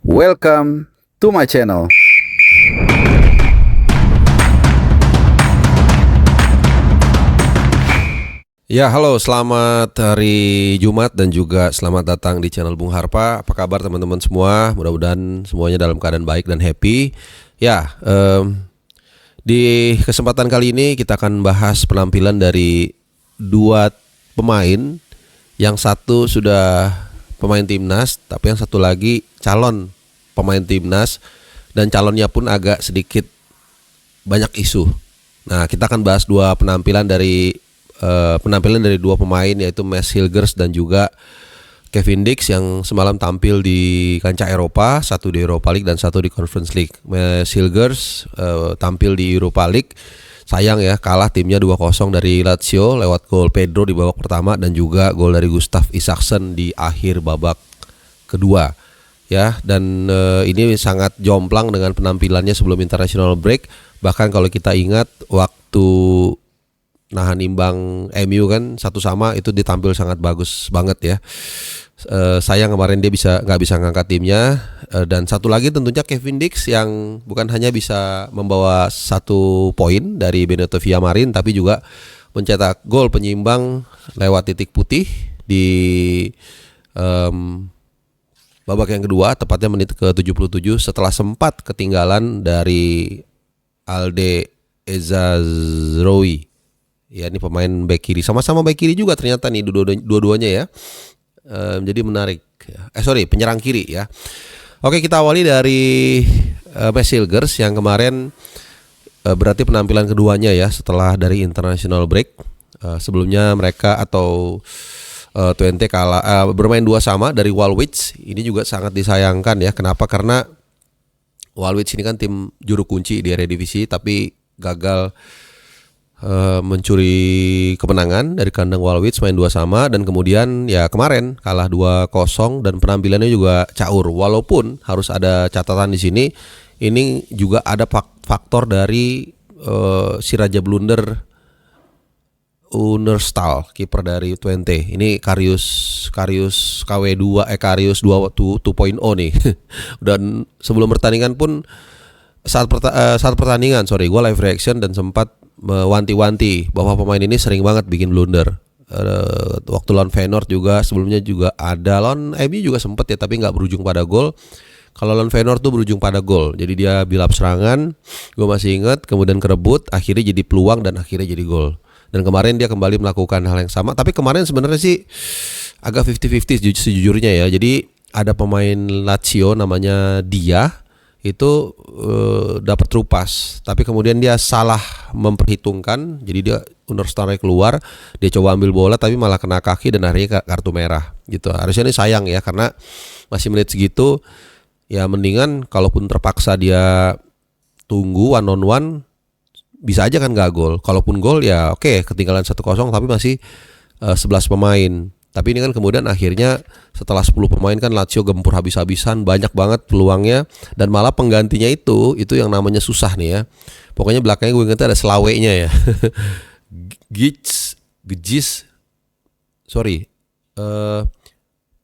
Welcome to my channel. Ya, halo, selamat hari Jumat dan juga selamat datang di channel Bung Harpa. Apa kabar teman-teman semua? Mudah-mudahan semuanya dalam keadaan baik dan happy. Ya, di kesempatan kali ini kita akan bahas penampilan dari dua pemain. Yang satu sudah pemain timnas, tapi yang satu lagi calon pemain timnas, dan calonnya pun agak sedikit banyak isu. Nah, kita akan bahas dua penampilan dari dua pemain, yaitu Mads Hilgers dan juga Kevin Dix yang semalam tampil di kancah Eropa, satu di Europa League dan satu di Conference League. Mads Hilgers tampil di Europa League, sayang ya kalah timnya 2-0 dari Lazio lewat gol Pedro di babak pertama dan juga gol dari Gustav Isaksen di akhir babak kedua. Ya, dan ini sangat jomplang dengan penampilannya sebelum international break. Bahkan kalau kita ingat waktu nahan imbang MU kan 1-1, itu ditampil sangat bagus banget ya. Sayang kemarin dia nggak bisa ngangkat timnya. Dan satu lagi tentunya Kevin Dix yang bukan hanya bisa membawa 1 poin dari Benito Villamarin, tapi juga mencetak gol penyimbang lewat titik putih di babak yang kedua, tepatnya menit ke-77 setelah sempat ketinggalan dari Alde Ezazroui. Ya, ini pemain back kiri, sama-sama back kiri juga ternyata nih dua-duanya ya. Jadi menarik. Penyerang kiri ya. Oke, kita awali dari Mads Hilgers yang kemarin berarti penampilan keduanya ya setelah dari international break. Sebelumnya mereka atau Twente bermain 2-2 dari Walwich. Ini juga sangat disayangkan ya. Kenapa? Karena Walwich ini kan tim juru kunci di Eredivisie, tapi gagal mencuri kemenangan dari kandang Walwich, main 2-2, dan kemudian ya kemarin kalah 2-0 dan penampilannya juga caur. Walaupun harus ada catatan di sini, ini juga ada faktor dari si raja blunder Unerstal, kiper dari Twente. Ini Karius KW2 Karius 2.0 nih. Dan sebelum pertandingan pun saat pertandingan gue live reaction dan sempat mewanti-wanti bahwa pemain ini sering banget bikin blunder. Waktu lawan Feyenoord juga, sebelumnya juga ada lawan MU juga sempat ya, tapi nggak berujung pada gol. Kalau lawan Feyenoord tuh berujung pada gol. Jadi dia bilap serangan, gue masih ingat, kemudian kerebut, akhirnya jadi peluang dan akhirnya jadi gol. Dan kemarin dia kembali melakukan hal yang sama. Tapi kemarin sebenarnya sih agak 50-50 sejujurnya ya. Jadi ada pemain Lazio namanya Dia, itu dapat terupas. Tapi kemudian dia salah memperhitungkan. Jadi dia Unerstal keluar, dia coba ambil bola tapi malah kena kaki dan akhirnya kartu merah gitu. Harusnya ini sayang ya, karena masih menit segitu. Ya mendingan kalaupun terpaksa dia tunggu one on one, bisa aja kan gak gol. Kalaupun gol ya oke, ketinggalan 1-0 tapi masih 11 pemain. Tapi ini kan kemudian akhirnya setelah 10 pemain kan Lazio gempur habis-habisan, banyak banget peluangnya, dan malah penggantinya itu yang namanya susah nih ya. Pokoknya belakangnya gue ingetnya ada selawenya ya.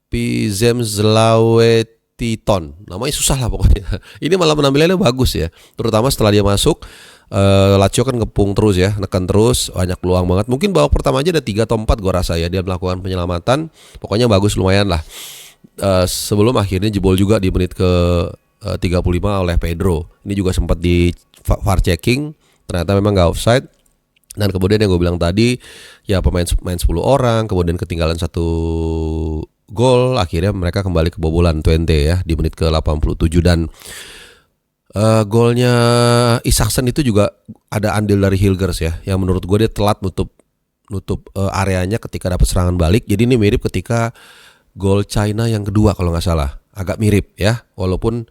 Pizem Zlawetiton. Namanya susah lah pokoknya. Ini malah penampilannya bagus ya. Terutama setelah dia masuk, Lazio kan ngepung terus ya, nekan terus, banyak peluang banget. Mungkin babak pertama aja ada 3 atau 4 gue rasa ya, dia melakukan penyelamatan. Pokoknya bagus, lumayan lah. Sebelum akhirnya jebol juga di menit ke 35 oleh Pedro. Ini juga sempat di VAR checking, ternyata memang gak offside. Dan kemudian yang gue bilang tadi, ya pemain main 10 orang, kemudian ketinggalan 1 gol, akhirnya mereka kembali kebobolan Twente ya di menit ke 87. Dan golnya Isaksen itu juga ada andil dari Hilgers ya, yang menurut gue dia telat nutup areanya ketika dapat serangan balik. Jadi ini mirip ketika gol China yang kedua kalau nggak salah, agak mirip ya. Walaupun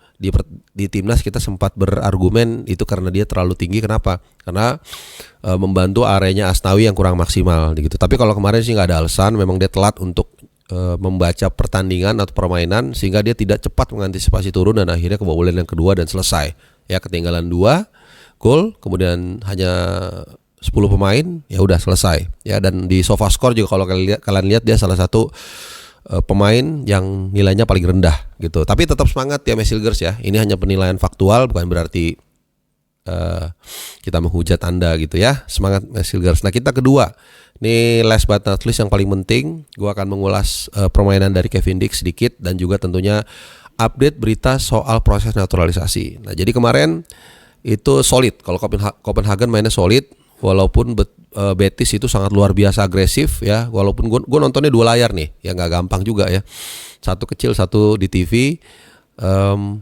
di timnas kita sempat berargumen itu karena dia terlalu tinggi. Kenapa? Karena membantu areanya Asnawi yang kurang maksimal gitu. Tapi kalau kemarin sih nggak ada alasan, memang dia telat untuk membaca pertandingan atau permainan, sehingga dia tidak cepat mengantisipasi turun dan akhirnya kebobolan yang kedua dan selesai. Ya, ketinggalan 2 gol, kemudian hanya 10 pemain, ya udah selesai. Ya, dan di SofaScore juga kalau kalian lihat dia salah satu pemain yang nilainya paling rendah gitu. Tapi tetap semangat ya Mesilgers ya. Ini hanya penilaian faktual, bukan berarti kita menghujat Anda gitu ya. Semangat Mesilgers. Nah kita kedua, ini last but not least yang paling penting, gue akan mengulas permainan dari Kevin Dix sedikit dan juga tentunya update berita soal proses naturalisasi. Nah jadi kemarin itu solid. Kalau Copenhagen mainnya solid, walaupun Betis itu sangat luar biasa agresif ya. Walaupun gue nontonnya 2 layar nih, ya nggak gampang juga ya. Satu kecil, satu di TV.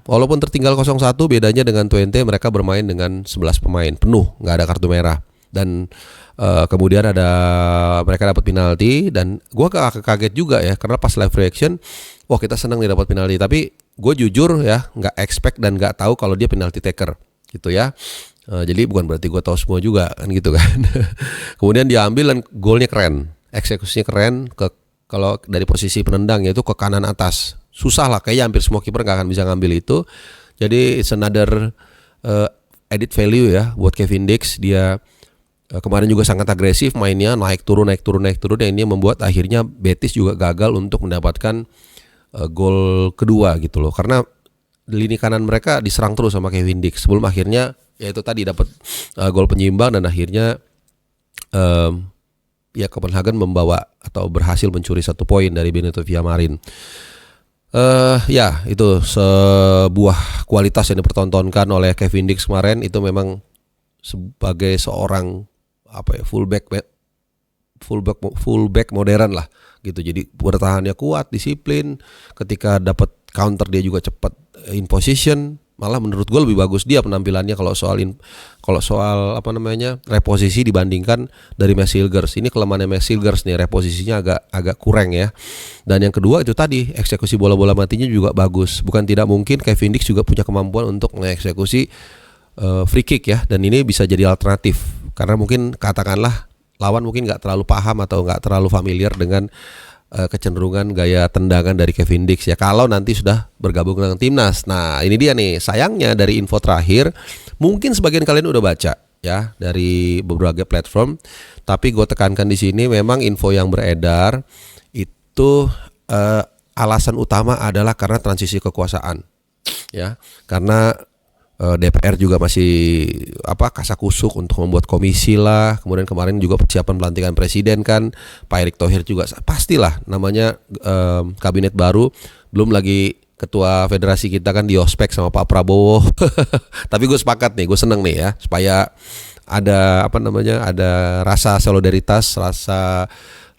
Walaupun tertinggal 0-1, bedanya dengan Twente mereka bermain dengan 11 pemain penuh, nggak ada kartu merah. Dan kemudian mereka dapat penalti dan gue kaget juga ya karena pas live reaction, wah kita senang nih dapat penalti. Tapi gue jujur ya nggak expect dan nggak tahu kalau dia penalti taker gitu ya. Jadi bukan berarti gue tahu semua juga kan gitu kan. Kemudian dia ambil dan golnya keren, eksekusinya keren kalau dari posisi penendang yaitu ke kanan atas. Susah lah, kayaknya hampir semua kiper nggak akan bisa ngambil itu. Jadi it's another added value ya buat Kevin Dix. Dia kemarin juga sangat agresif mainnya, naik turun. Dan ini membuat akhirnya Betis juga gagal untuk mendapatkan gol kedua gitu loh. Karena lini kanan mereka diserang terus sama Kevin Dix sebelum akhirnya yaitu tadi dapat gol penyimbang dan akhirnya ya Copenhagen membawa atau berhasil mencuri 1 poin dari Benito Villamarin. Ya itu sebuah kualitas yang dipertontonkan oleh Kevin Dix kemarin. Itu memang sebagai seorang fullback modern lah gitu. Jadi bertahannya kuat, disiplin. Ketika dapat counter dia juga cepat in position. Malah menurut gue lebih bagus dia penampilannya kalau soal reposisi dibandingkan dari Mesilgers. Ini kelemahannya Mesilgers nih, reposisinya agak kurang ya. Dan yang kedua itu tadi eksekusi bola-bola matinya juga bagus. Bukan tidak mungkin Kevin Dix juga punya kemampuan untuk mengeksekusi free kick ya. Dan ini bisa jadi alternatif karena mungkin katakanlah lawan mungkin nggak terlalu paham atau nggak terlalu familiar dengan kecenderungan gaya tendangan dari Kevin Dix ya kalau nanti sudah bergabung dengan timnas. Nah ini dia nih, sayangnya dari info terakhir mungkin sebagian kalian udah baca ya dari beberapa platform, tapi gue tekankan di sini memang info yang beredar itu alasan utama adalah karena transisi kekuasaan ya, karena DPR juga masih kasakusuk untuk membuat komisi lah. Kemudian kemarin juga persiapan pelantikan presiden kan, Pak Erick Thohir juga pastilah namanya kabinet baru. Belum lagi ketua federasi kita kan di ospek sama Pak Prabowo. Tapi gue sepakat nih, gue seneng nih ya supaya ada ada rasa solidaritas, rasa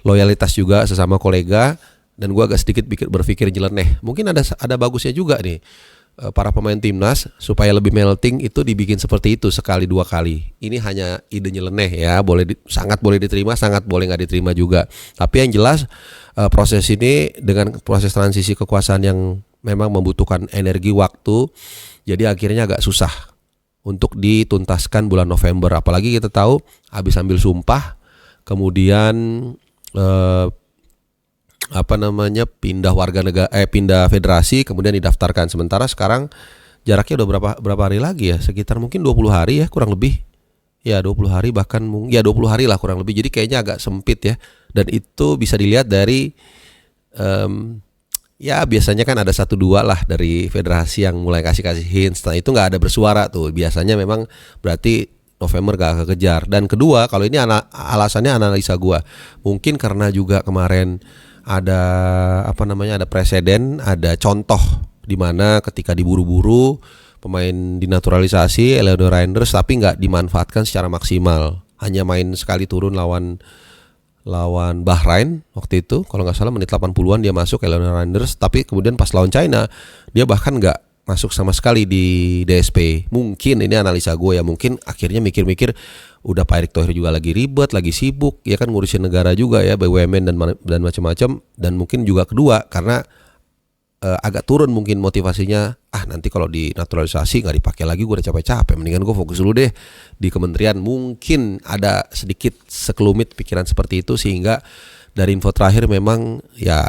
loyalitas juga sesama kolega. Dan gue agak sedikit berpikir nyeleneh. Mungkin ada bagusnya juga nih. Para pemain timnas supaya lebih melting itu dibikin seperti itu 1-2 kali. Ini hanya ide nyeleneh ya, sangat boleh diterima, sangat boleh nggak diterima juga. Tapi yang jelas proses ini dengan proses transisi kekuasaan yang memang membutuhkan energi waktu, jadi akhirnya agak susah untuk dituntaskan bulan November. Apalagi kita tahu habis ambil sumpah, kemudian pindah federasi kemudian didaftarkan. Sementara sekarang jaraknya udah berapa hari lagi ya, sekitar mungkin 20 hari ya kurang lebih ya, 20 hari bahkan 20 hari lah kurang lebih. Jadi kayaknya agak sempit ya, dan itu bisa dilihat dari ya biasanya kan ada 1-2 lah dari federasi yang mulai kasih hints. Nah itu nggak ada bersuara tuh, biasanya memang berarti November gak kekejar. Dan kedua, kalau ini alasannya analisa gua, mungkin karena juga kemarin ada preseden, ada contoh di mana ketika diburu-buru pemain dinaturalisasi Eleanor Reinders tapi nggak dimanfaatkan secara maksimal, hanya main sekali turun lawan Bahrain waktu itu kalau nggak salah menit 80-an dia masuk Eleanor Reinders, tapi kemudian pas lawan China dia bahkan nggak masuk sama sekali di DSP. Mungkin ini analisa gue ya, mungkin akhirnya mikir-mikir udah Pak Erick Thohir juga lagi ribet, lagi sibuk ya kan ngurusin negara juga ya, BUMN dan macam-macam. Dan mungkin juga kedua karena agak turun mungkin motivasinya, nanti kalau dinaturalisasi nggak dipakai lagi, gue udah capek-capek, mendingan gue fokus dulu deh di kementerian. Mungkin ada sedikit sekelumit pikiran seperti itu, sehingga dari info terakhir memang ya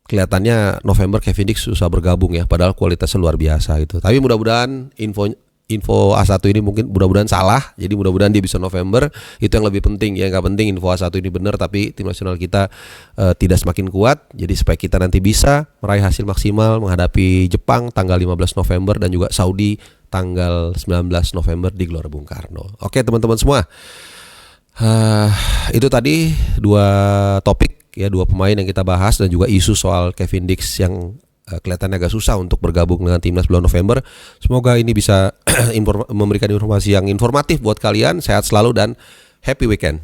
kelihatannya November Kevin Dix susah bergabung ya, padahal kualitasnya luar biasa gitu. Tapi mudah-mudahan info info A1 ini mungkin mudah-mudahan salah. Jadi mudah-mudahan dia bisa November. Itu yang lebih penting. Ya nggak penting info A1 ini benar, tapi tim nasional kita tidak semakin kuat. Jadi supaya kita nanti bisa meraih hasil maksimal menghadapi Jepang tanggal 15 November dan juga Saudi tanggal 19 November di Gelora Bung Karno. Oke teman-teman semua, itu tadi 2 topik ya, 2 pemain yang kita bahas dan juga isu soal Kevin Dix yang kelihatannya agak susah untuk bergabung dengan timnas bulan November. Semoga ini bisa memberikan informasi yang informatif buat kalian. Sehat selalu dan happy weekend.